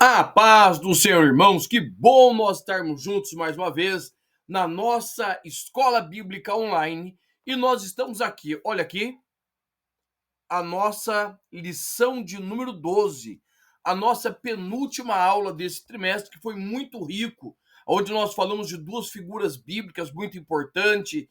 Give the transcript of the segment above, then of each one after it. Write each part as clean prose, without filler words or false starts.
A paz do Senhor, irmãos, que bom nós estarmos juntos mais uma vez na nossa escola bíblica online. E nós estamos aqui, olha aqui, a nossa lição de número 12, a nossa penúltima aula desse trimestre, que foi muito rico, onde nós falamos de duas figuras bíblicas muito importantes,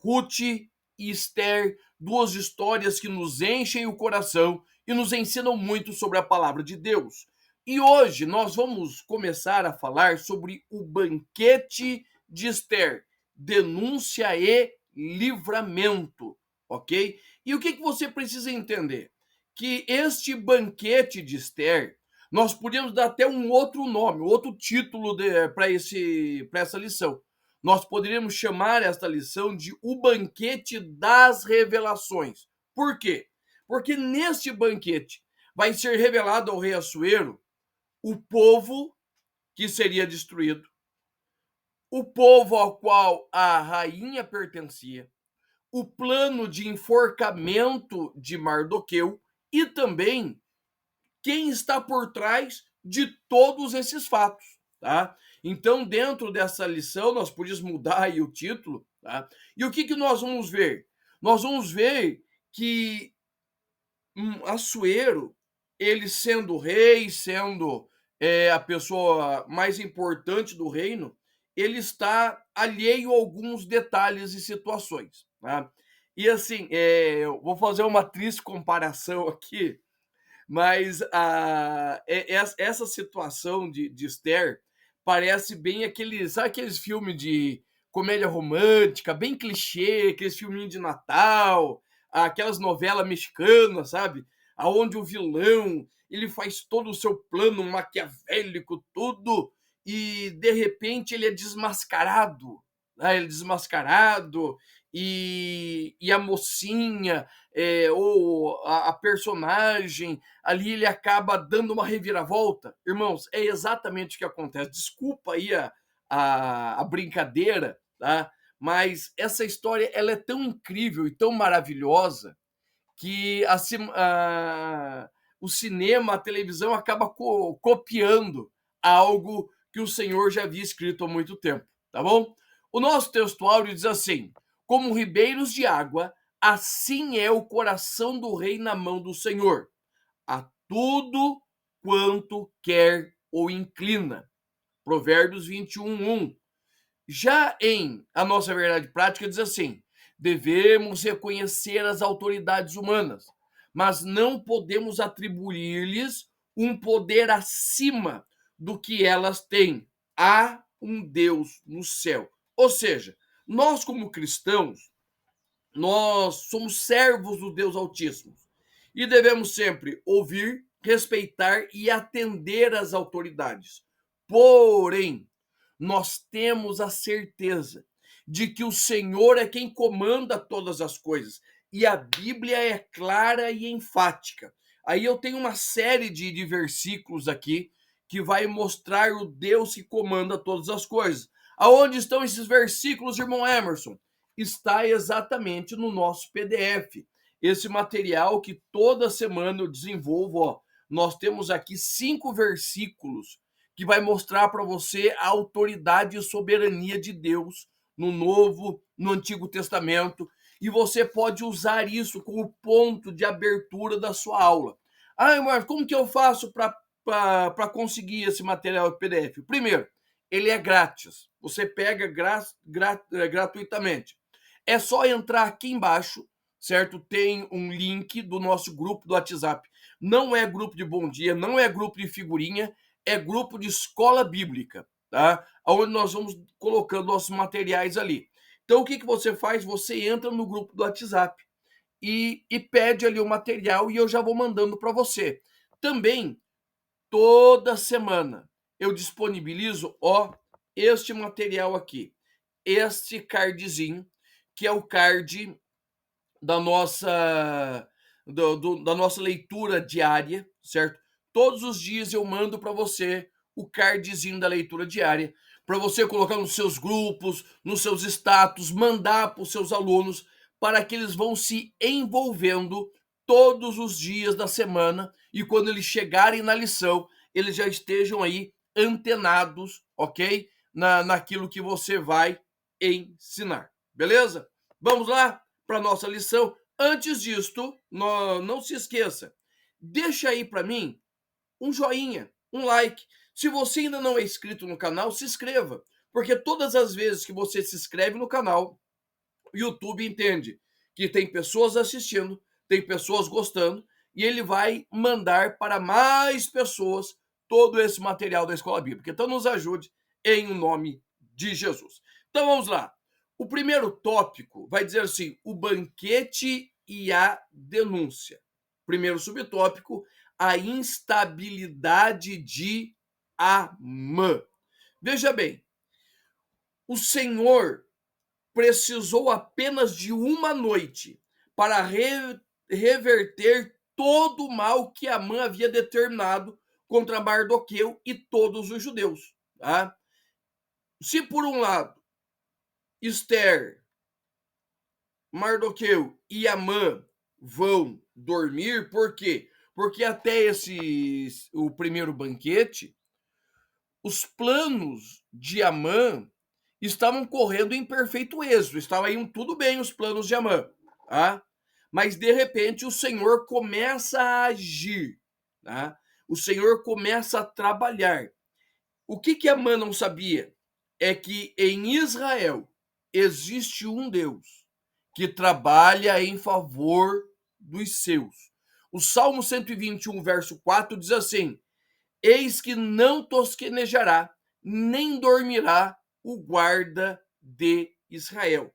Ruth e Esther, duas histórias que nos enchem o coração e nos ensinam muito sobre a palavra de Deus. E hoje nós vamos começar a falar sobre o banquete de Esther, denúncia e livramento, ok? E o que você precisa entender? Que este banquete de Esther, nós podemos dar até um outro nome, outro título para essa lição. Nós poderíamos chamar esta lição de o banquete das revelações. Por quê? Porque neste banquete vai ser revelado ao rei Assuero o povo que seria destruído, o povo ao qual a rainha pertencia, o plano de enforcamento de Mardoqueu e também quem está por trás de todos esses fatos, tá? Então, dentro dessa lição, nós podíamos mudar aí o título, tá? E o que nós vamos ver? Nós vamos ver que Assuero, ele sendo rei, sendo a pessoa mais importante do reino, ele está alheio a alguns detalhes e situações, tá? E assim, eu vou fazer uma triste comparação aqui, mas essa situação de Esther parece bem sabe aqueles filmes de comédia romântica, bem clichê, aqueles filminhos de Natal, aquelas novelas mexicanas, sabe? Aonde o vilão, ele faz todo o seu plano maquiavélico, tudo, e de repente ele é desmascarado, né? Ele é desmascarado, e a mocinha, ou a personagem ali, ele acaba dando uma reviravolta. Irmãos, é exatamente o que acontece. Desculpa aí a brincadeira, tá? Mas essa história, ela é tão incrível e tão maravilhosa que o cinema, a televisão acaba copiando algo que o Senhor já havia escrito há muito tempo, tá bom? O nosso textuário diz assim: como ribeiros de água, assim é o coração do rei na mão do Senhor, a tudo quanto quer ou inclina. Provérbios 21:1. Já em A Nossa Verdade Prática diz assim: devemos reconhecer as autoridades humanas, mas não podemos atribuir-lhes um poder acima do que elas têm. Há um Deus no céu. Ou seja, nós como cristãos, nós somos servos do Deus Altíssimo e devemos sempre ouvir, respeitar e atender às autoridades. Porém, nós temos a certeza de que o Senhor é quem comanda todas as coisas. E a Bíblia é clara e enfática. Aí eu tenho uma série de versículos aqui que vai mostrar o Deus que comanda todas as coisas. Aonde estão esses versículos, irmão Emerson? Está exatamente no nosso PDF. Esse material que toda semana eu desenvolvo, ó. Nós temos aqui 5 versículos que vai mostrar para você a autoridade e soberania de Deus no Novo, no Antigo Testamento, e você pode usar isso como ponto de abertura da sua aula. Ah, mas como que eu faço para conseguir esse material PDF? Primeiro, ele é grátis. Você pega gratuitamente. É só entrar aqui embaixo, certo? Tem um link do nosso grupo do WhatsApp. Não é grupo de bom dia, não é grupo de figurinha, é grupo de escola bíblica, tá? Onde nós vamos colocando nossos materiais ali. Então, o que você faz? Você entra no grupo do WhatsApp e pede ali o material e eu já vou mandando para você. Também, toda semana, eu disponibilizo, ó, este material aqui, este cardzinho, que é o card da da nossa leitura diária, certo? Todos os dias eu mando para você o cardzinho da leitura diária, para você colocar nos seus grupos, nos seus status, mandar para os seus alunos, para que eles vão se envolvendo todos os dias da semana, e quando eles chegarem na lição, eles já estejam aí antenados, ok? Naquilo que você vai ensinar, beleza? Vamos lá para a nossa lição. Antes disto, não se esqueça, deixa aí para mim um joinha, um like. Se você ainda não é inscrito no canal, se inscreva, porque todas as vezes que você se inscreve no canal, o YouTube entende que tem pessoas assistindo, tem pessoas gostando, e ele vai mandar para mais pessoas todo esse material da Escola Bíblica. Então nos ajude em nome de Jesus. Então vamos lá. O primeiro tópico vai dizer assim: o banquete e a denúncia. Primeiro subtópico: a instabilidade de Amã. Veja bem, o Senhor precisou apenas de uma noite para reverter todo o mal que Amã havia determinado contra Mardoqueu e todos os judeus. Tá? Se por um lado Esther, Mardoqueu e Amã vão dormir, por quê? Porque até o primeiro banquete, os planos de Amã estavam correndo em perfeito êxito, estavam indo tudo bem os planos de Amã, tá? Mas de repente o Senhor começa a agir, tá? O Senhor começa a trabalhar. O que Amã não sabia é que em Israel existe um Deus que trabalha em favor dos seus. O Salmo 121, verso 4 diz assim: eis que não tosquenejará, nem dormirá o guarda de Israel.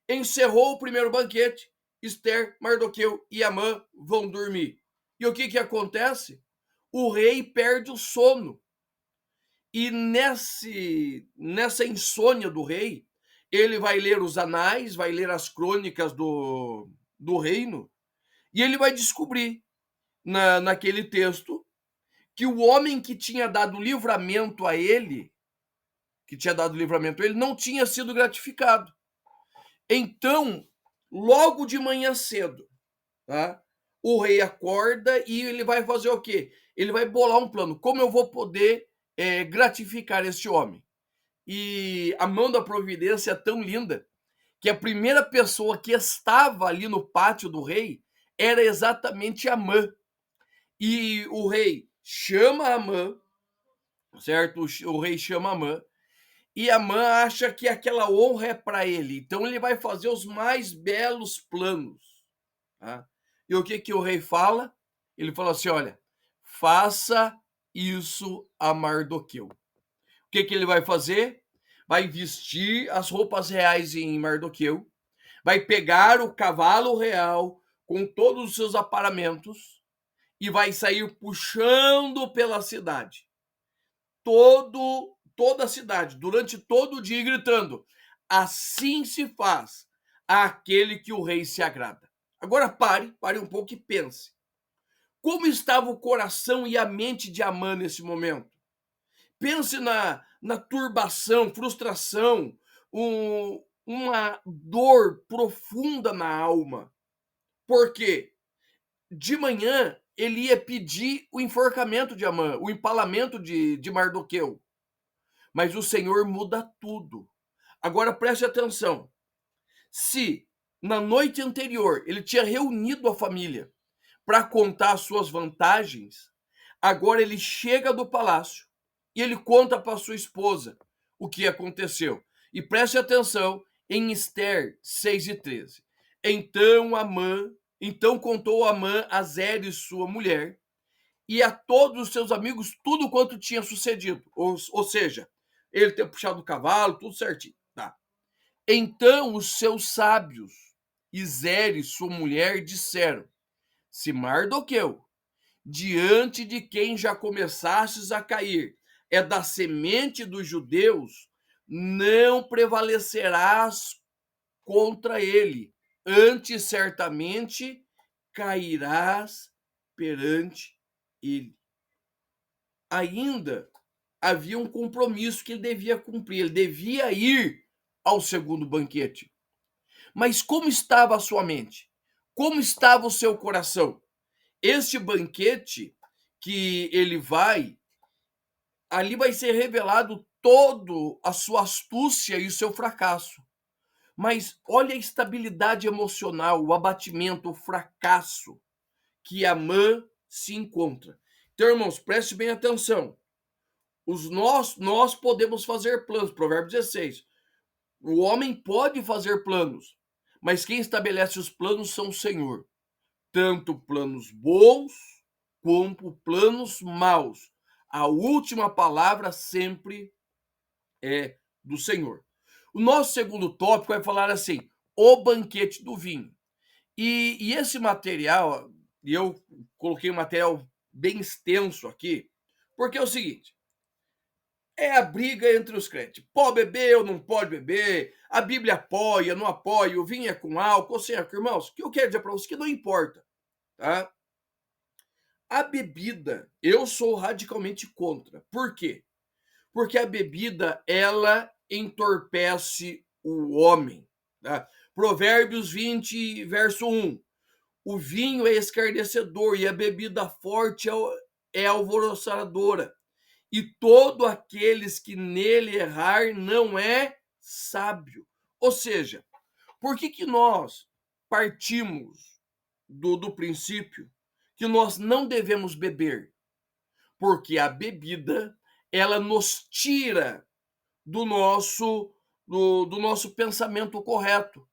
Encerrou o primeiro banquete, Esther, Mardoqueu e Amã vão dormir. E o que acontece? O rei perde o sono. E nessa insônia do rei, ele vai ler os anais, vai ler as crônicas do reino, e ele vai descobrir naquele texto que o homem que tinha dado livramento a ele, não tinha sido gratificado. Então, logo de manhã cedo, tá? O rei acorda e ele vai fazer o quê? Ele vai bolar um plano. Como eu vou poder gratificar este homem? E a mão da providência é tão linda que a primeira pessoa que estava ali no pátio do rei era exatamente Amã. E o rei chama Amã, certo? O rei chama Amã, e Amã acha que aquela honra é para ele. Então ele vai fazer os mais belos planos. Tá? E o que o rei fala? Ele fala assim: olha, faça isso a Mardoqueu. O que ele vai fazer? Vai vestir as roupas reais em Mardoqueu, vai pegar o cavalo real com todos os seus aparamentos e vai sair puxando pela cidade. Toda a cidade, durante todo o dia, gritando: assim se faz àquele que o rei se agrada. Agora pare um pouco e pense. Como estava o coração e a mente de Amã nesse momento? Pense na turbação, frustração, uma dor profunda na alma. Por quê? De manhã ele ia pedir o enforcamento de Amã, o empalamento de Mardoqueu. Mas o Senhor muda tudo. Agora preste atenção. Se na noite anterior ele tinha reunido a família para contar as suas vantagens, agora ele chega do palácio e ele conta para sua esposa o que aconteceu. E preste atenção em Esther 6:13. Então contou Amã a Zeres, sua mulher, e a todos os seus amigos tudo quanto tinha sucedido. Ou seja, ele ter puxado o cavalo, tudo certinho. Tá. Então os seus sábios e Zeres, sua mulher, disseram: se Mardoqueu, diante de quem já começastes a cair, é da semente dos judeus, não prevalecerás contra ele, antes certamente cairás perante ele. Ainda havia um compromisso que ele devia cumprir, ele devia ir ao segundo banquete. Mas como estava a sua mente? Como estava o seu coração? Este banquete que ele vai, ali vai ser revelado todo a sua astúcia e o seu fracasso. Mas olha a estabilidade emocional, o abatimento, o fracasso que Amã se encontra. Então, irmãos, preste bem atenção. Nós podemos fazer planos, Provérbio 16. O homem pode fazer planos, mas quem estabelece os planos são o Senhor. Tanto planos bons quanto planos maus. A última palavra sempre é do Senhor. O nosso segundo tópico vai falar assim: o banquete do vinho. E esse material, e eu coloquei um material bem extenso aqui, porque é o seguinte: é a briga entre os crentes. Pode beber ou não pode beber? A Bíblia apoia, não apoia, o vinho é com álcool, ou seja, irmãos, o que eu quero dizer para vocês que não importa, tá? A bebida, eu sou radicalmente contra. Por quê? Porque a bebida, ela entorpece o homem, tá? Provérbios 20, verso 1. O vinho é escarnecedor e a bebida forte é alvoroçadora. E todo aqueles que nele errar não é sábio. Ou seja, por que nós partimos do princípio que nós não devemos beber? Porque a bebida, ela nos tira do nosso pensamento correto.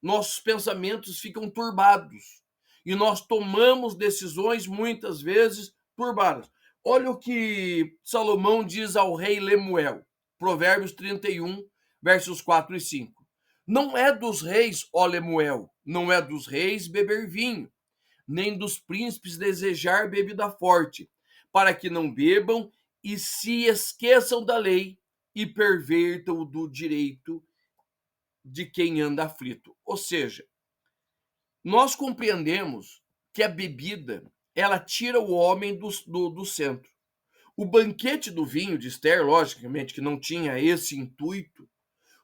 Nossos pensamentos ficam turbados e nós tomamos decisões muitas vezes turbadas. Olha o que Salomão diz ao rei Lemuel, Provérbios 31, versos 4 e 5. Não é dos reis, ó Lemuel, não é dos reis beber vinho, nem dos príncipes desejar bebida forte, para que não bebam e se esqueçam da lei e pervertam do direito de quem anda aflito. Ou seja, nós compreendemos que a bebida, ela tira o homem do centro. O banquete do vinho de Esther, logicamente, que não tinha esse intuito,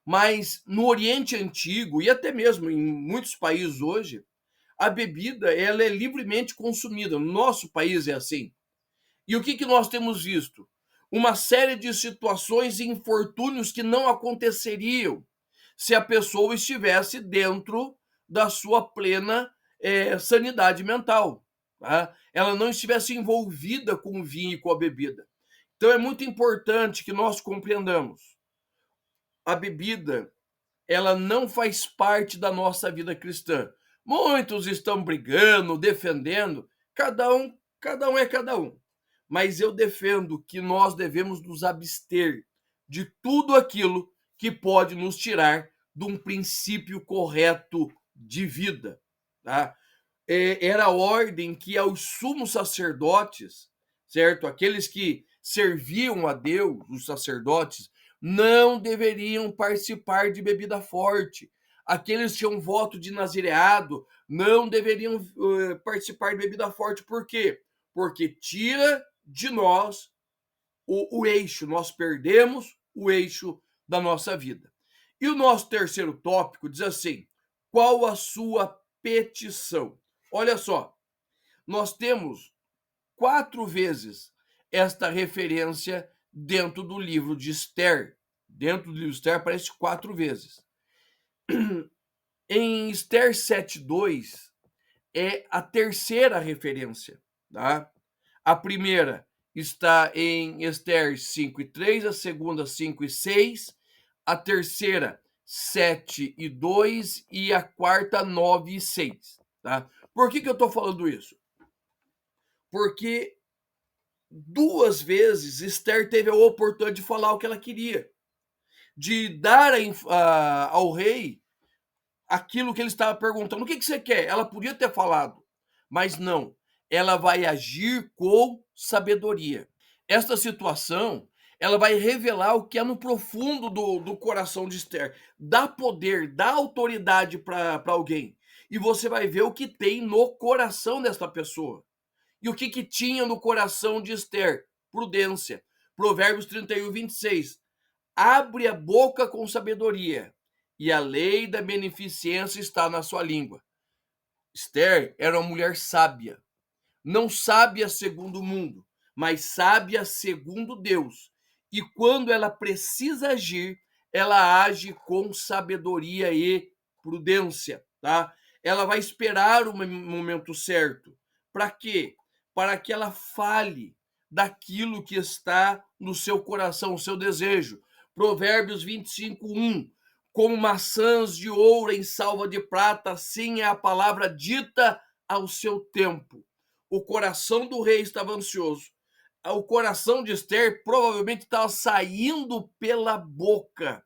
mas no Oriente Antigo e até mesmo em muitos países hoje, a bebida, ela é livremente consumida. No nosso país é assim. E o que nós temos visto? Uma série de situações e infortúnios que não aconteceriam se a pessoa estivesse dentro da sua plena sanidade mental. Tá? Ela não estivesse envolvida com o vinho e com a bebida. Então é muito importante que nós compreendamos. A bebida, ela não faz parte da nossa vida cristã. Muitos estão brigando, defendendo, cada um é cada um. Mas eu defendo que nós devemos nos abster de tudo aquilo que pode nos tirar de um princípio correto de vida, tá? Era a ordem que aos sumos sacerdotes, certo? Aqueles que serviam a Deus, os sacerdotes, não deveriam participar de bebida forte. Aqueles que tinham voto de nazireado não deveriam participar de bebida forte. Por quê? Porque tira de nós o eixo, nós perdemos o eixo da nossa vida. E o nosso terceiro tópico diz assim: qual a sua petição? Olha só, nós temos 4 vezes esta referência dentro do livro de Esther. Dentro do livro de Esther aparece 4 vezes. Em Esther 7:2 é a terceira referência, tá? A primeira está em Esther 5:3, a segunda 5:6, a terceira 7:2 e a quarta 9:6, tá? Por que eu estou falando isso? Porque 2 vezes Esther teve a oportunidade de falar o que ela queria, de dar ao rei aquilo que ele estava perguntando. O que você quer? Ela podia ter falado, mas não. Ela vai agir com sabedoria. Esta situação, ela vai revelar o que é no profundo do coração de Esther. Dá poder, dá autoridade para alguém. E você vai ver o que tem no coração desta pessoa. E o que tinha no coração de Esther? Prudência. Provérbios 31, 26. Abre a boca com sabedoria, e a lei da beneficência está na sua língua. Esther era uma mulher sábia, não sábia segundo o mundo, mas sábia segundo Deus. E quando ela precisa agir, ela age com sabedoria e prudência, tá? Ela vai esperar o momento certo. Para quê? Para que ela fale daquilo que está no seu coração, o seu desejo. Provérbios 25:1. Como maçãs de ouro em salva de prata, assim é a palavra dita ao seu tempo. O coração do rei estava ansioso. O coração de Esther provavelmente estava saindo pela boca,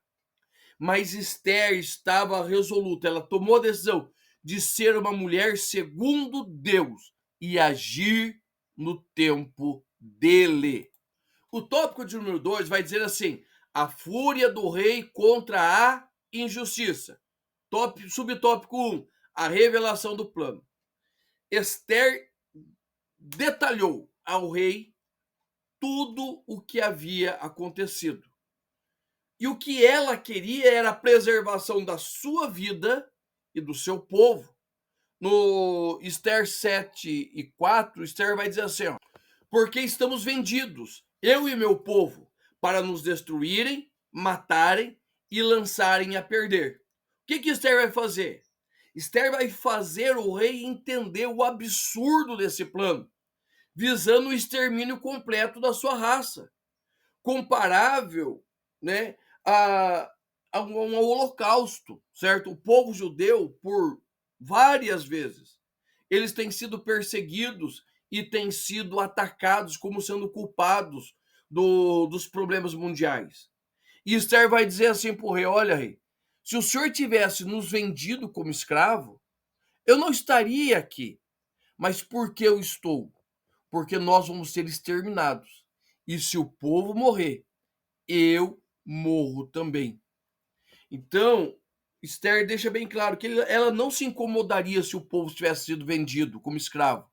mas Esther estava resoluta. Ela tomou a decisão de ser uma mulher segundo Deus e agir no tempo dele. O tópico de número 2 vai dizer assim: a fúria do rei contra a injustiça. Subtópico 1, a revelação do plano. Esther detalhou ao rei tudo o que havia acontecido. E o que ela queria era a preservação da sua vida e do seu povo. No Esther 7:4, Esther vai dizer assim: ó, porque estamos vendidos, eu e meu povo, para nos destruírem, matarem e lançarem a perder. O que Esther vai fazer? Esther vai fazer o rei entender o absurdo desse plano, visando o extermínio completo da sua raça, comparável, né, a um holocausto, certo? O povo judeu, por várias vezes, eles têm sido perseguidos e têm sido atacados como sendo culpados dos problemas mundiais. E Esther vai dizer assim para o rei: olha, rei, se o senhor tivesse nos vendido como escravo, eu não estaria aqui. Mas por que eu estou? Porque nós vamos ser exterminados. E se o povo morrer, eu morro também. Então, Esther deixa bem claro que ela não se incomodaria se o povo tivesse sido vendido como escravo,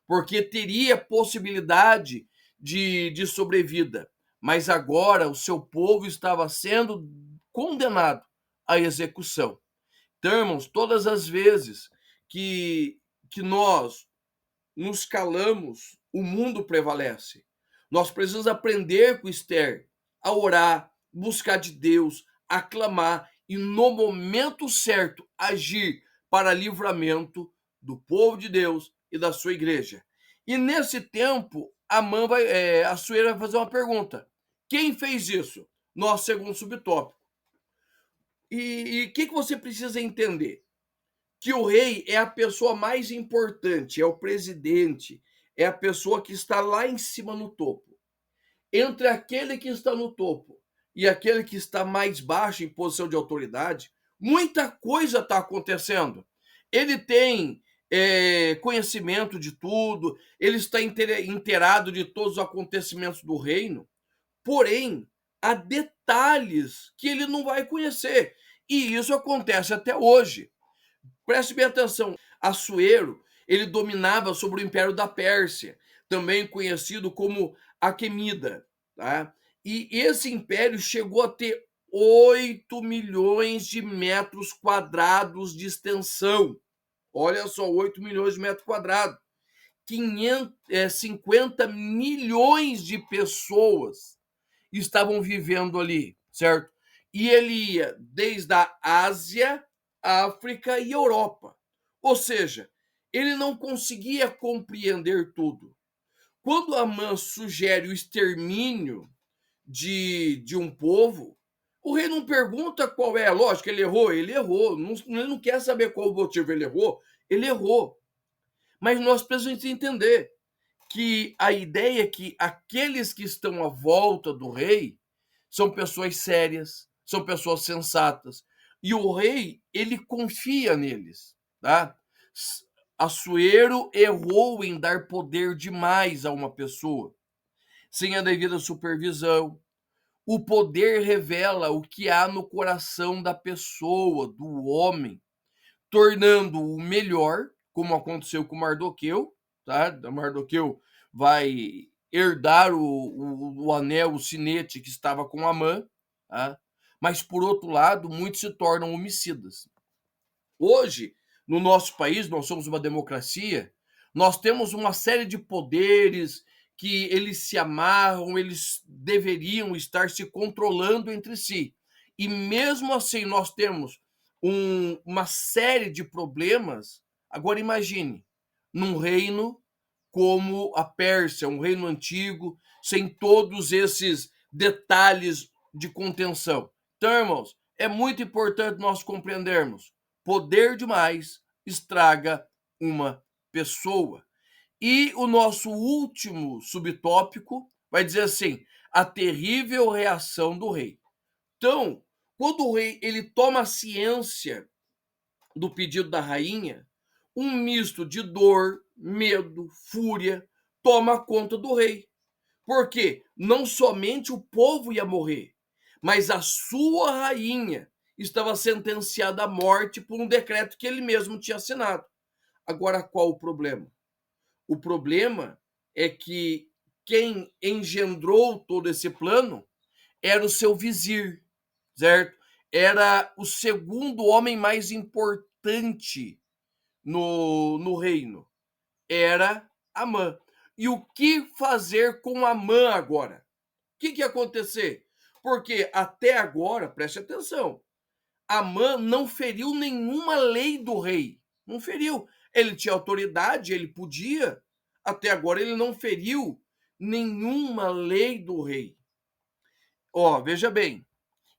porque teria possibilidade de sobrevida. Mas agora o seu povo estava sendo condenado à execução. Então, irmãos, todas as vezes que nós nos calamos, o mundo prevalece. Nós precisamos aprender com Esther a orar, buscar de Deus, aclamar e, no momento certo, agir para livramento do povo de Deus e da sua igreja. E nesse tempo, a Sueira vai fazer uma pergunta: quem fez isso? Nosso segundo subtópico. E o que você precisa entender? Que o rei é a pessoa mais importante, é o presidente, é a pessoa que está lá em cima no topo. Entre aquele que está no topo e aquele que está mais baixo em posição de autoridade, muita coisa está acontecendo. Ele tem conhecimento de tudo, ele está inteirado de todos os acontecimentos do reino, porém, há detalhes que ele não vai conhecer. E isso acontece até hoje. Preste bem atenção. Assuero, ele dominava sobre o Império da Pérsia, também conhecido como Aquemida, tá? E esse império chegou a ter 8 milhões de metros quadrados de extensão. Olha só, 8 milhões de metros quadrados. 50 milhões de pessoas estavam vivendo ali, certo? E ele ia desde a Ásia, África e Europa. Ou seja, ele não conseguia compreender tudo. Quando Amã sugere o extermínio de um povo, o rei não pergunta qual é. Lógico, ele errou. Não, ele não quer saber qual o motivo ele errou. Mas nós precisamos entender que a ideia é que aqueles que estão à volta do rei são pessoas sérias, são pessoas sensatas. E o rei, ele confia neles, tá? Assuero errou em dar poder demais a uma pessoa, sem a devida supervisão. O poder revela o que há no coração da pessoa, do homem, tornando-o melhor, como aconteceu com Mardoqueu, tá? Mardoqueu vai herdar o anel, o sinete que estava com Amã, tá? Mas, por outro lado, muitos se tornam homicidas. Hoje, no nosso país, nós somos uma democracia, nós temos uma série de poderes que eles se amarram, eles deveriam estar se controlando entre si. E mesmo assim nós temos uma série de problemas. Agora imagine, num reino como a Pérsia, um reino antigo, sem todos esses detalhes de contenção. Então, irmãos, é muito importante nós compreendermos: poder demais estraga uma pessoa. E o nosso último subtópico vai dizer assim: a terrível reação do rei. Então, quando o rei ele toma ciência do pedido da rainha, um misto de dor, medo, fúria toma conta do rei. Porque não somente o povo ia morrer, mas a sua rainha estava sentenciada à morte por um decreto que ele mesmo tinha assinado. Agora, qual o problema? O problema é que quem engendrou todo esse plano era o seu vizir, certo? Era o segundo homem mais importante no reino. Era Amã. E o que fazer com Amã agora? O que ia acontecer? Porque até agora, preste atenção, Amã não feriu nenhuma lei do rei. Não feriu. Ele tinha autoridade, ele podia. Até agora ele não feriu nenhuma lei do rei. Ó, veja bem,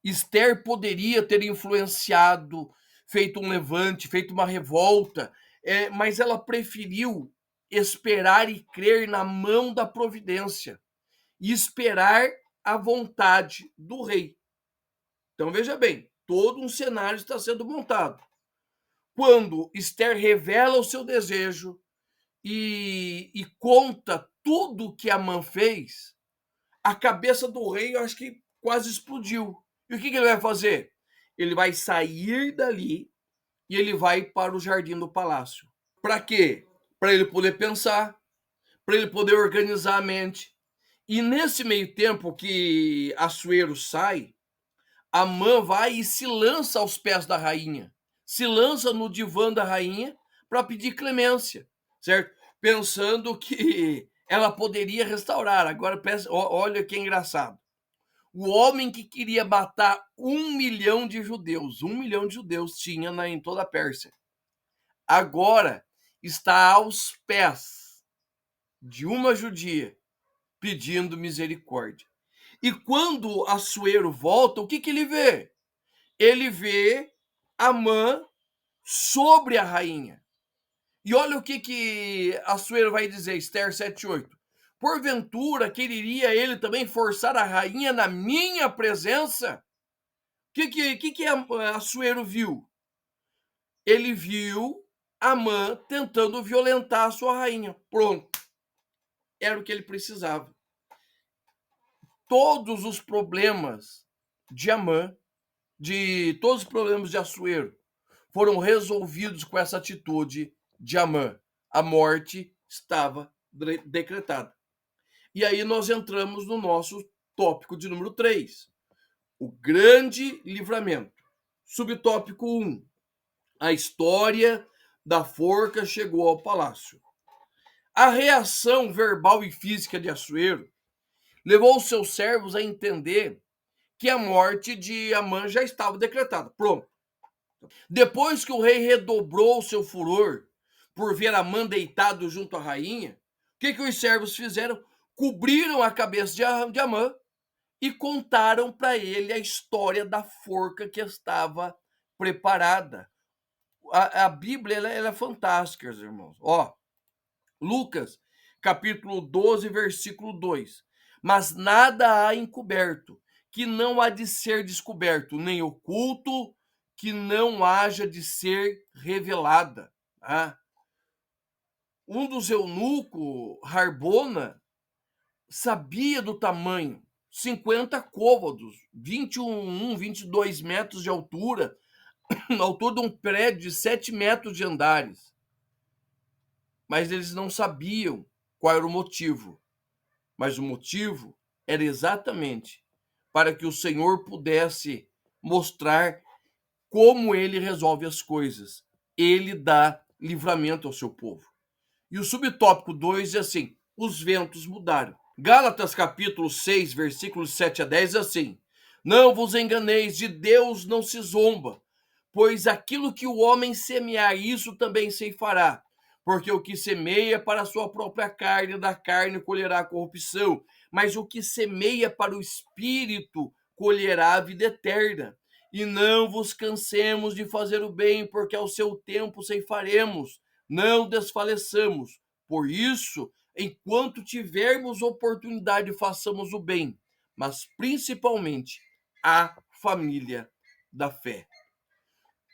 Esther poderia ter influenciado, feito um levante, feito uma revolta, mas ela preferiu esperar e crer na mão da providência e esperar a vontade do rei. Então veja bem, todo um cenário está sendo montado. Quando Esther revela o seu desejo e conta tudo que Amã fez, a cabeça do rei eu acho que quase explodiu. E o que ele vai fazer? Ele vai sair dali e ele vai para o jardim do palácio. Para quê? Para ele poder pensar, para ele poder organizar a mente. E nesse meio tempo que Assuero sai, Amã vai e se lança aos pés da rainha, se lança no divã da rainha para pedir clemência, certo? Pensando que ela poderia restaurar. Agora, olha que engraçado. O homem que queria matar 1 milhão de judeus, 1 milhão de judeus tinha em toda a Pérsia, agora está aos pés de uma judia pedindo misericórdia. E quando Assuero volta, o que ele vê? Ele vê Amã sobre a rainha. E olha o que Assuero vai dizer, Esther 7:8. Porventura quereria ele também forçar a rainha na minha presença? O que Assuero viu? Ele viu Amã tentando violentar a sua rainha. Pronto. Era o que ele precisava. Todos os problemas de Amã, todos os problemas de Assuero, foram resolvidos com essa atitude de Amã. A morte estava decretada. E aí nós entramos no nosso tópico de número 3. O grande livramento. Subtópico 1. A história da forca chegou ao palácio. A reação verbal e física de Assuero levou os seus servos a entender que a morte de Amã já estava decretada. Pronto. Depois que o rei redobrou seu furor por ver Amã deitado junto à rainha, o que os servos fizeram? Cobriram a cabeça de Amã e contaram para ele a história da forca que estava preparada. A Bíblia ela é fantástica, irmãos. Ó, Lucas, capítulo 12, versículo 2. Mas nada há encoberto, que não há de ser descoberto, nem oculto, que não haja de ser revelada. Tá? Um dos eunucos, Harbona, sabia do tamanho, 50 côvados, 21, 22 metros de altura, na altura de um prédio de 7 metros de andares. Mas eles não sabiam qual era o motivo. Mas o motivo era exatamente para que o Senhor pudesse mostrar como ele resolve as coisas. Ele dá livramento ao seu povo. E o subtópico 2 é assim: os ventos mudaram. Gálatas capítulo 6, versículos 7 a 10, assim: Não vos enganeis, de Deus não se zomba, pois aquilo que o homem semear, isso também ceifará. Porque o que semeia para a sua própria carne, da carne colherá corrupção, mas o que semeia para o Espírito colherá a vida eterna. E não vos cansemos de fazer o bem, porque ao seu tempo ceifaremos, não desfaleçamos. Por isso, enquanto tivermos oportunidade, façamos o bem, mas principalmente à família da fé.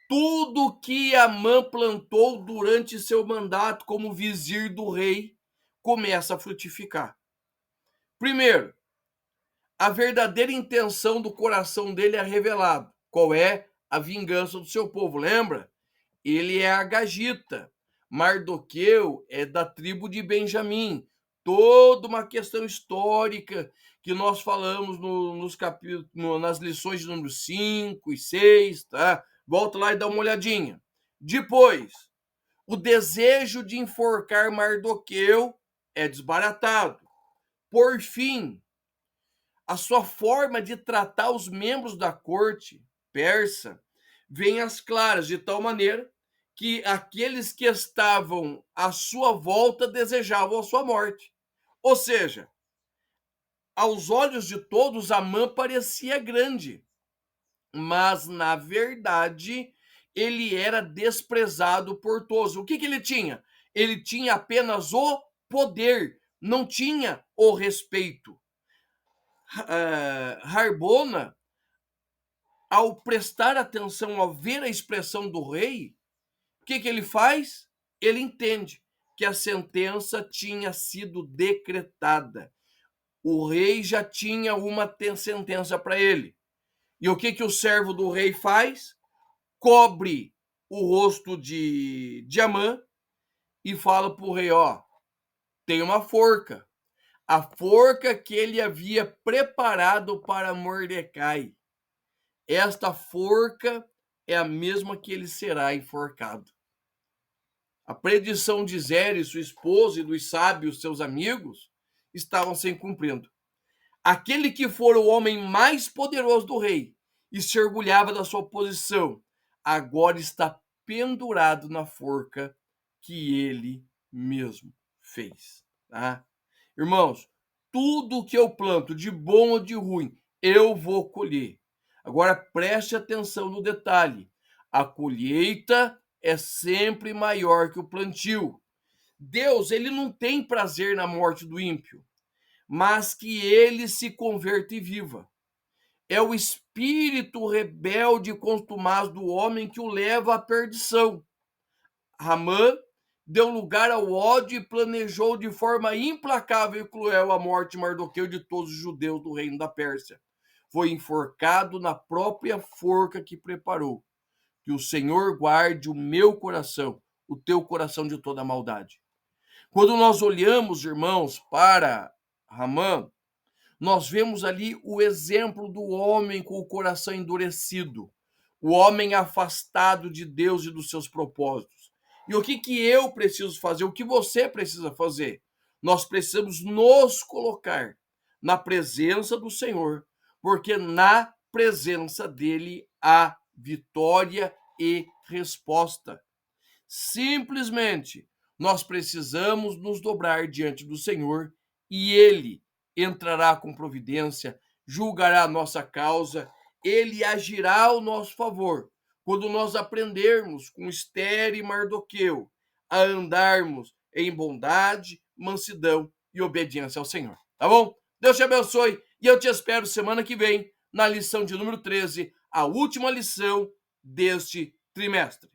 Tudo que Amã plantou durante seu mandato como vizir do rei começa a frutificar. Primeiro, a verdadeira intenção do coração dele é revelada. Qual é? A vingança do seu povo. Lembra? Ele é agagita. Mardoqueu é da tribo de Benjamim. Toda uma questão histórica que nós falamos nos capítulos, nas lições de número 5 e 6, tá? Volta lá e dá uma olhadinha. Depois, o desejo de enforcar Mardoqueu é desbaratado. Por fim, a sua forma de tratar os membros da corte persa vem às claras, de tal maneira que aqueles que estavam à sua volta desejavam a sua morte. Ou seja, aos olhos de todos, Amã parecia grande, mas na verdade ele era desprezado por todos. O que ele tinha? Ele tinha apenas o poder, não tinha o respeito. Harbona, ao prestar atenção, ao ver a expressão do rei, o que ele faz? Ele entende que a sentença tinha sido decretada. O rei já tinha uma sentença para ele. E o que o servo do rei faz? Cobre o rosto de Amã e fala para o rei, ó, tem uma forca. A forca que ele havia preparado para Mordecai. Esta forca é a mesma que ele será enforcado. A predição de Zéres, sua esposa, e dos sábios, seus amigos, estavam se cumprindo. Aquele que for o homem mais poderoso do rei e se orgulhava da sua posição, agora está pendurado na forca que ele mesmo fez. Tá? Irmãos, tudo que eu planto, de bom ou de ruim, eu vou colher. Agora preste atenção no detalhe. A colheita é sempre maior que o plantio. Deus, ele não tem prazer na morte do ímpio, mas que ele se converta e viva. É o espírito rebelde e contumaz do homem que o leva à perdição. Ramã deu lugar ao ódio e planejou de forma implacável e cruel a morte de Mardoqueu e de todos os judeus do reino da Pérsia. Foi enforcado na própria forca que preparou. Que o Senhor guarde o meu coração, o teu coração de toda maldade. Quando nós olhamos, irmãos, para Ramã, nós vemos ali o exemplo do homem com o coração endurecido, o homem afastado de Deus e dos seus propósitos. E o que eu preciso fazer? O que você precisa fazer? Nós precisamos nos colocar na presença do Senhor, porque na presença dele há vitória e resposta. Simplesmente, nós precisamos nos dobrar diante do Senhor e ele entrará com providência, julgará a nossa causa, ele agirá ao nosso favor. Quando nós aprendermos com Esther e Mardoqueu a andarmos em bondade, mansidão e obediência ao Senhor. Tá bom? Deus te abençoe e eu te espero semana que vem na lição de número 13, a última lição deste trimestre.